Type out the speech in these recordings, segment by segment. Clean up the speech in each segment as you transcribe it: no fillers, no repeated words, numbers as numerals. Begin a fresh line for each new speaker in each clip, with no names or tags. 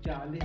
40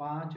5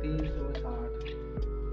360।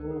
2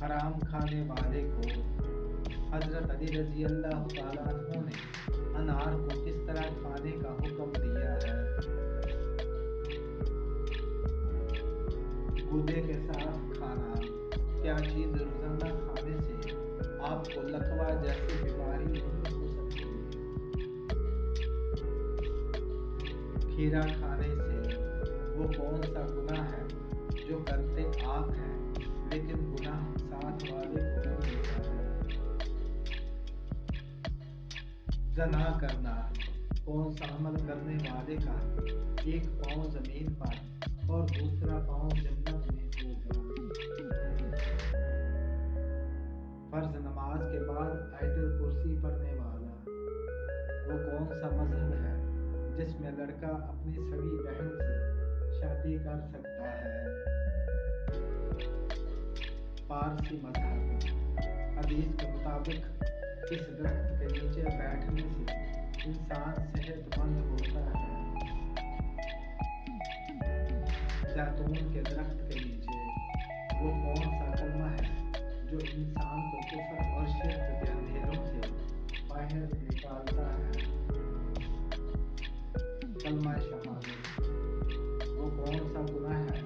حرام کھانے والے کو حضرت علی رضی اللہ تعالیٰ عنہ نے انار کو کس طرح کھانے کا حکم دیا ہے۔ گودے کے ساتھ کھانا، کیا چیز روزانہ کھانے سے آپ کو لقوا جیسی بیماری نہیں ہو سکتی؟ کھیرا کھانے سے وہ کون سا گناہ ہے جو کرتے آپ ہیں لیکن گناہ ساتھ والے کو نہیں ہوتا ہے؟ زنا کرنا، کون سا عمل کرنے والے کا ایک پاؤں زمین پر اور دوسرا پاؤں جنت میں ہوگا؟ فرض نماز کے بعد آیت الکرسی پڑھنے والا، وہ کون سا مذہب ہے جس میں لڑکا اپنی سگی بہن سے شادی کر سکتا ہے؟ پارسی مذہب، حدیث کے مطابق اس درخت کے نیچے بیٹھنے سے انسان صحت مند ہوتا ہے۔ زیتون کے درخت کے نیچے وہ کون سا کلمہ ہے جو انسان کو کفر اور شرک کے اندھیروں سے باہر نکالتا ہے؟ کلمہ شہادت، وہ کون سا گناہ ہے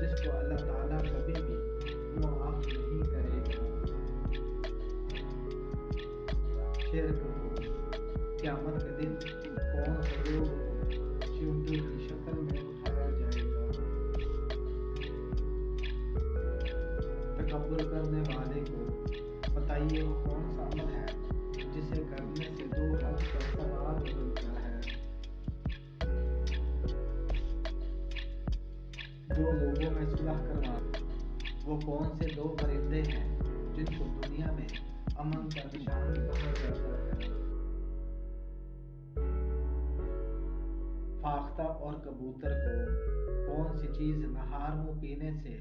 جس کو اللہ تعالیٰ کبھی بھی معاف نہیں کرے گا؟ شرک کو قیامت کے دن کون سے لوگ کو چیونٹی کی شکل میں اٹھایا جائے گا؟ تکبر کرنے والے کو بتائیے وہ کون سا عمل ہے جسے کرنے سے 2 حج کا ثواب ملتا ہے؟ 2 لوگوں میں صلح کروانا، وہ کون سے 2 پرندے ہیں جن کو دنیا میں امن کا نشان کہا جاتا ہے؟ فاختہ اور کبوتر کو کون سی چیز نہار منہ پینے سے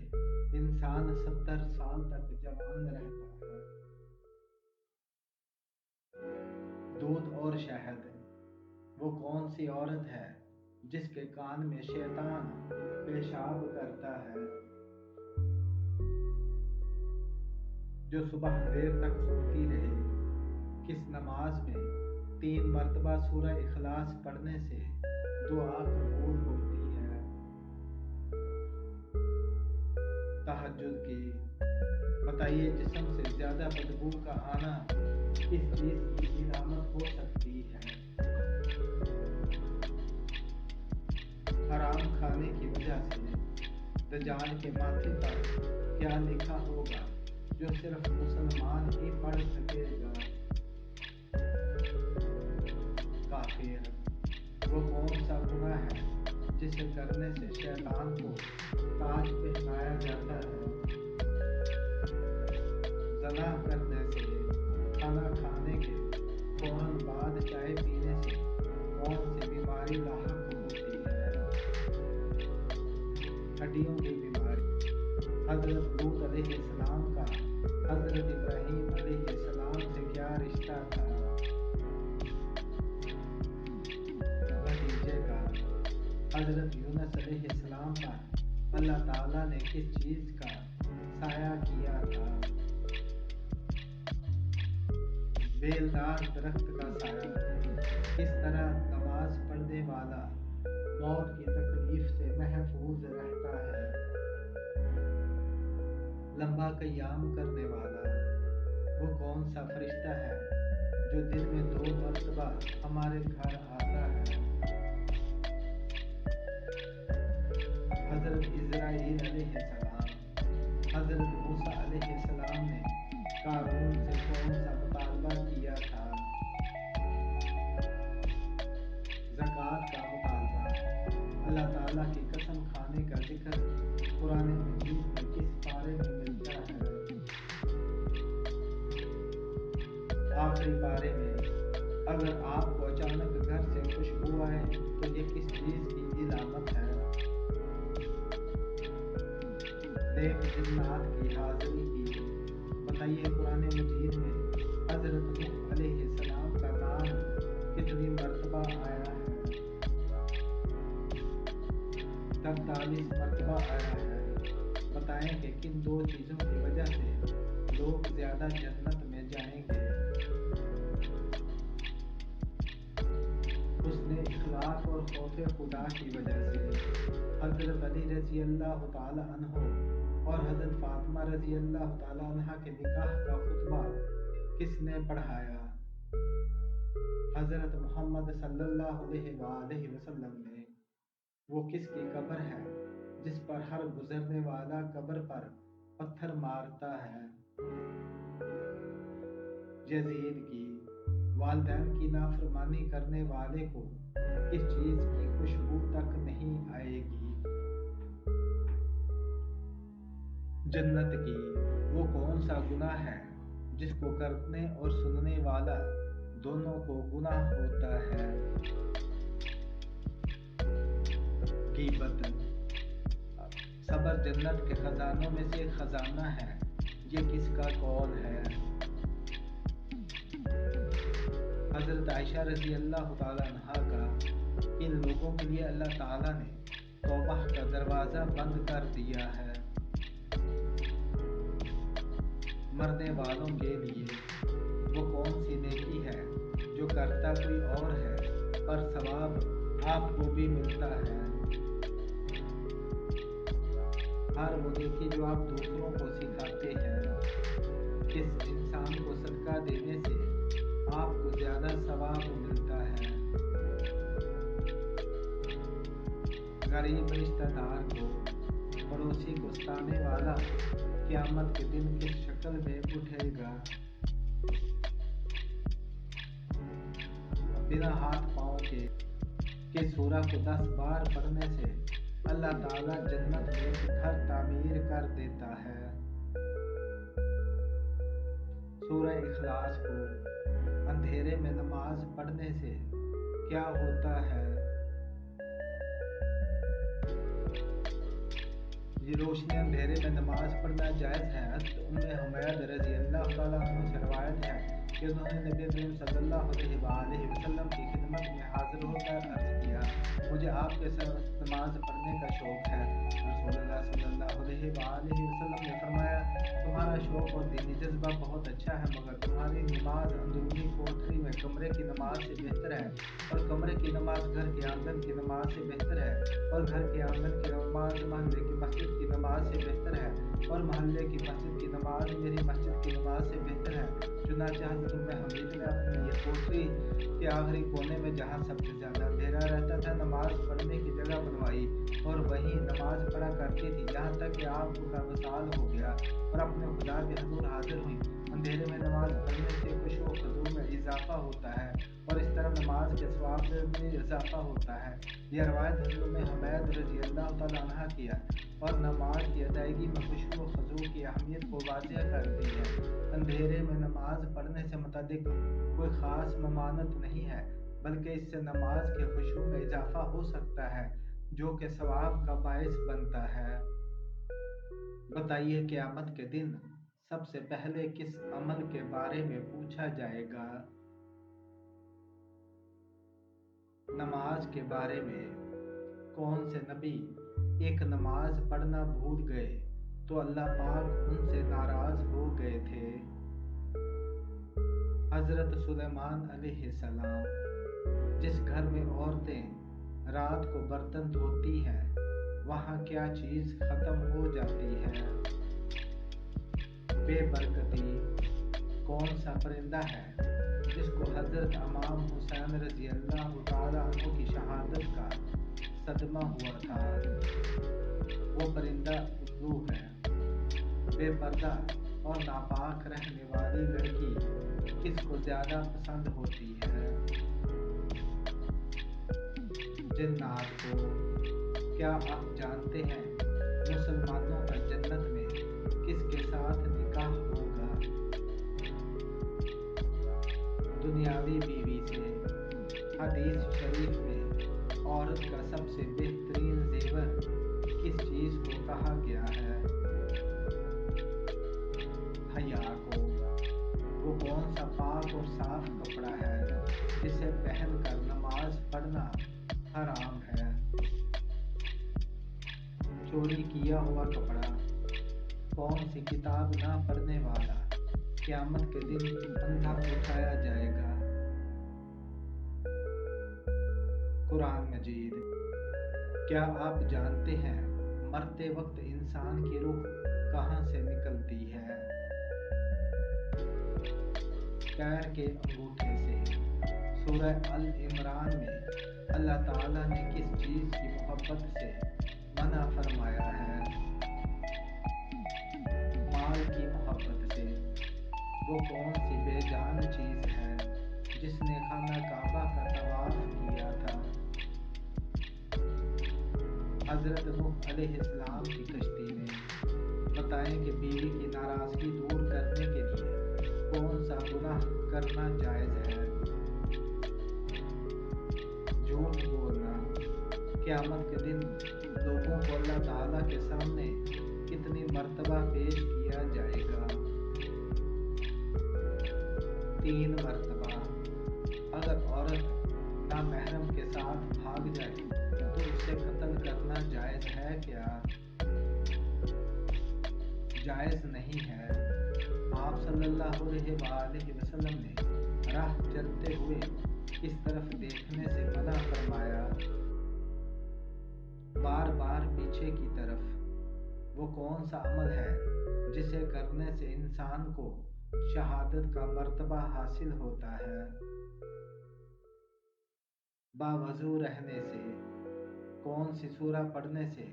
انسان 70 سال تک جوان رہتا ہے؟ دودھ اور شہد، وہ کون سی عورت ہے جس کے کان میں شیطان پیشاب کرتا ہے؟ جو صبح دیر تک سوتی رہے، کس نماز میں 3 مرتبہ سورہ اخلاص پڑھنے سے دعا قبول ہوتی ہے؟ تہجد کی، بتائیے جسم سے زیادہ بدبو کا آنا کس چیز کی علامت ہو سکتی ہے؟ حرام کھانے کی وجہ سے دجال کے ماتھے پر کیا لکھا ہوگا جو صرف مسلمان ہی پڑھ سکے گا؟ کافر، وہ کون سا گناہ ہے جسے کرنے سے شیطان کو تاج پہنایا جاتا ہے؟ زنا کرنے سے، کھانا کھانے کے فوراً بعد چائے پینے سے کون سی بیماری لاحق ہوتی ہے؟ ہڈیوں کی بیماری۔ حضرت لوط علیہ السلام کا حضرت ابراہیم علیہ السلام سے کیا رشتہ تھا؟ بھتیجے کا۔ حضرت یونس علیہ السلام پر اللہ تعالیٰ نے کس چیز کا سایہ کیا تھا؟ بیلدار درخت کا سایہ۔ کس طرح نماز پڑھنے والا موت کی تکلیف سے محفوظ رہتا ہے؟ لمبا قیام کرنے والا، وہ کون سا فرشتہ ہے جو دن میں 2 مرتبہ ہمارے گھر آتا ہے؟ حضرت اسرائیل علیہ السلام، حضرت موسیٰ علیہ السلام نے قارون سے کون سا مطالبہ کیا تھا؟ زکوٰۃ کا مطالبہ۔ اللہ تعالیٰ کی قسم کھانے کا ذکر قرآن مجید میں کس پارے میں ملتا ہے؟ آخری پارے میں۔ اگر آپ کو اچانک گھر سے خوشبو آئے تو یہ کس چیز کی علامت ہے؟ نیک جنات کی حاضری کی، بتائیے قرآن مجید میں حضرت نوح علیہ السلام کا نام کتنی مرتبہ آیا ہے؟ 43 مرتبہ آیا ہے۔ بتائیں کہ کن 2 چیزوں کی وجہ سے لوگ زیادہ جنت میں جائیں گے؟ حسن اخلاق اور خوف خدا کی وجہ سے حضرت علی رضی اللہ تعالی عنہ اور حضرت فاطمہ رضی اللہ تعالی عنہ کے نکاح کا خطبہ کس نے پڑھایا؟ حضرت محمد صلی اللہ علیہ وآلہ وسلم نے۔ وہ کس کی قبر ہے جس پر ہر گزرنے والا قبر پر پتھر مارتا ہے؟ یزید کی۔ والدین کی نافرمانی کرنے والے کو کس چیز کی خوشبو تک نہیں آئے گی؟ جنت کی۔ وہ کون سا گناہ ہے جس کو کرنے اور سننے والا دونوں کو گناہ ہوتا ہے؟ غیبت۔ صبر جنت کے خزانوں میں سے ایک خزانہ ہے، یہ کس کا قول ہے؟ حضرت عائشہ رضی اللہ تعالی عنہا کا۔ ان لوگوں کے لیے اللہ تعالیٰ نے توبہ کا دروازہ بند کر دیا ہے۔ مرنے والوں کے لیے وہ کون سی نیکی ہے جو کرتا کوئی اور ہے پر ثواب آپ کو بھی ملتا ہے؟ ہر وہ نیکی جو آپ دوسروں کو سکھاتے ہیں، کس انسان کو صدقہ دینے سے آپ کو زیادہ ثواب ملتا ہے؟ غریب رشتہ دار کو پڑوسی کو ستانے والا قیامت کے دن کس شکل میں اٹھے گا؟ بنا ہاتھ پاؤں کے سورہ کو 10 بار پڑھنے سے اللہ تعالیٰ جنت میں گھر تعمیر کر دیتا ہے۔ سورہ اخلاص کو اندھیرے میں نماز پڑھنے سے کیا ہوتا ہے؟ یہ روشنی اندھیرے میں نماز پڑھنا جائز ہے۔ حضرت ام حمید رضی اللہ تعالیٰ عنہ سے روایت ہے کہ انہوں نے نبی کریم صلی اللہ علیہ وآلہ وسلم کی خدمت میں حاضر ہو کر عرض کیا، مجھے آپ کے ساتھ نماز پڑھنے کا شوق ہے۔ رسول اللہ صلی اللہ علیہ وآلہ وسلم نے فرمایا، تمہارا شوق اور دینی جذبہ بہت اچھا ہے، مگر تمہاری نماز اندرونی کوٹری میں کمرے کی نماز سے بہتر ہے، اور کمرے کی نماز گھر کے آنگن کی نماز سے بہتر ہے، اور گھر کے آنگن کی نماز محلے کی مسجد کی نماز سے بہتر ہے، اور محلے کی مسجد کی نماز میری مسجد کی نماز سے بہتر ہے۔ چنانچہ حضرت ام حمید نے اپنی یہ کوٹری کے آخری کونے میں جہاں سب سے زیادہ اندھیرا رہتا تھا نماز پڑھنے کی جگہ بنوائی، اور وہیں نماز پڑھا کرتی تھی یہاں تک کہ آپ کا وصال ہو گیا اور اپنے خدا کے حضور حاضر ہوئیں۔ اندھیرے میں نماز پڑھنے سے خشوع و خضوع میں اضافہ ہوتا ہے، اور اس طرح نماز کے ثواب میں اضافہ ہوتا ہے۔ یہ روایت حضرت ام حمید رضی اللہ تعالیٰ عنہ کی ہے، اور نماز کی ادائیگی میں خشوع و خضوع کی اہمیت کو واضح کرتی ہے۔ اندھیرے میں نماز پڑھنے سے متعلق کوئی خاص ممانعت نہیں ہے، بلکہ اس سے نماز کے خشوع میں اضافہ ہو سکتا ہے، جو کہ ثواب کا باعث بنتا ہے۔ بتائیے، قیامت کے دن سب سے پہلے کس عمل کے بارے میں پوچھا جائے گا؟ نماز کے بارے میں کون سے نبی ایک نماز پڑھنا بھول گئے تو اللہ پاک ان سے ناراض ہو گئے تھے؟ حضرت سلیمان علیہ السلام۔ جس گھر میں عورتیں رات کو برتن دھوتی ہیں وہاں کیا چیز ختم ہو جاتی ہے؟ بے برکتی۔ کون سا پرندہ ہے جس کو حضرت امام حسین رضی اللہ تعالی عنہ کی شہادت کا صدمہ ہوا تھا؟ وہ پرندہ الو ہے۔ بے پردہ اور ناپاک رہنے والی لڑکی کس کو زیادہ پسند ہوتی ہے؟ جنات کو۔ کیا آپ جانتے ہیں مسلمانوں کا جنت میں کس کے ساتھ نکاح ہوگا؟ دنیاوی بیوی سے۔ حدیث شریف میں عورت کا سب سے بہترین زیور کس چیز کو کہا گیا ہے؟ حیا کو۔ وہ کون سا پاک اور صاف کپڑا ہے جسے پہن کر نماز پڑھنا حرام ہے؟ چوری کیا ہوا کپڑا۔ کون سی کتاب نہ پڑھنے والا قیامت کے دن اندھا اٹھایا جائے گا۔ قرآن مجید۔ کیا آپ جانتے ہیں مرتے وقت انسان کی روح کہاں سے نکلتی ہے؟ پیر کے انگوٹھے سے۔ سورہ ال-عمران میں اللہ تعالیٰ نے کس چیز کی محبت سے منع فرمایا ہے؟ مال کی محبت سے۔ وہ کون سی بے جان چیز ہے جس نے خانہ کعبہ کا طواف کیا تھا؟ حضرت نوح علیہ السلام کی کشتی میں۔ بتائیں کہ بیوی کی ناراضگی دور کرنے کے لیے کون سا گناہ کرنا جائز ہے؟ جھوٹ بولنا۔ قیامت کے دن لوگوں کو اللہ تعالیٰ کے سامنے کتنی مرتبہ پیش کیا جائے گا؟ 3 مرتبہ۔ اگر عورت نامحرم کے ساتھ بھاگ جائے تو اسے قتل کرنا جائز ہے کیا؟ جائز نہیں ہے۔ آپ صلی اللہ علیہ وآلہ وسلم نے راہ چلتے ہوئے کس طرف دیکھنے سے منع فرمایا؟ بار بار پیچھے کی طرف۔ وہ کون سا عمل ہے جسے کرنے سے انسان کو شہادت کا مرتبہ حاصل ہوتا ہے؟ باوضو رہنے سے۔ کون سی سورہ پڑھنے سے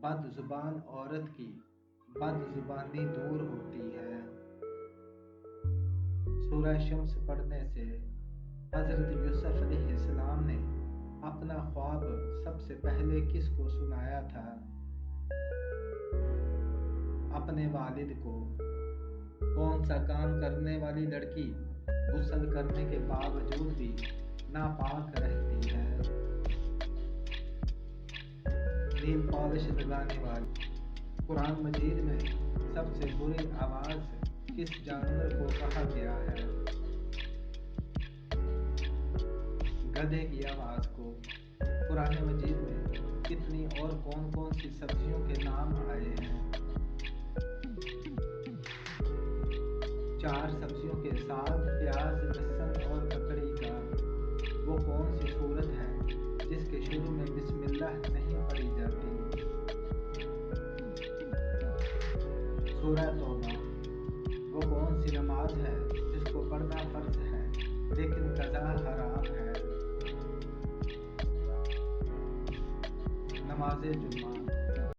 بد زبان عورت کی بد زبانی دور ہوتی ہے؟ سورہ شمس پڑھنے سے۔ حضرت یوسف علیہ السلام نے اپنا خواب سب سے پہلے کس کو سنایا تھا؟ اپنے والد کو۔ کون سا کام کرنے والی لڑکی غسل کرنے کے باوجود بھی ناپاک رہتی ہے؟ نیل پالش لگانے والی۔ قرآن مجید میں سب سے بری آواز کس جانور کو کہا گیا ہے؟ گدھے کی آواز کو۔ قرآن مجید میں کتنی اور کون کون سی سبزیوں کے نام آئے ہیں؟ 4 سبزیوں کے ساتھ پیاز، لہسن اور ککڑی کا۔ وہ کون سی سورت ہے جس کے شروع میں بسم اللہ نہیں پڑھی جاتی؟ سورہ توبہ۔ وہ کون سی نماز ہے جس کو پڑھنا فرض ہے لیکن قضا حرام ہے؟ نماز جمعہ۔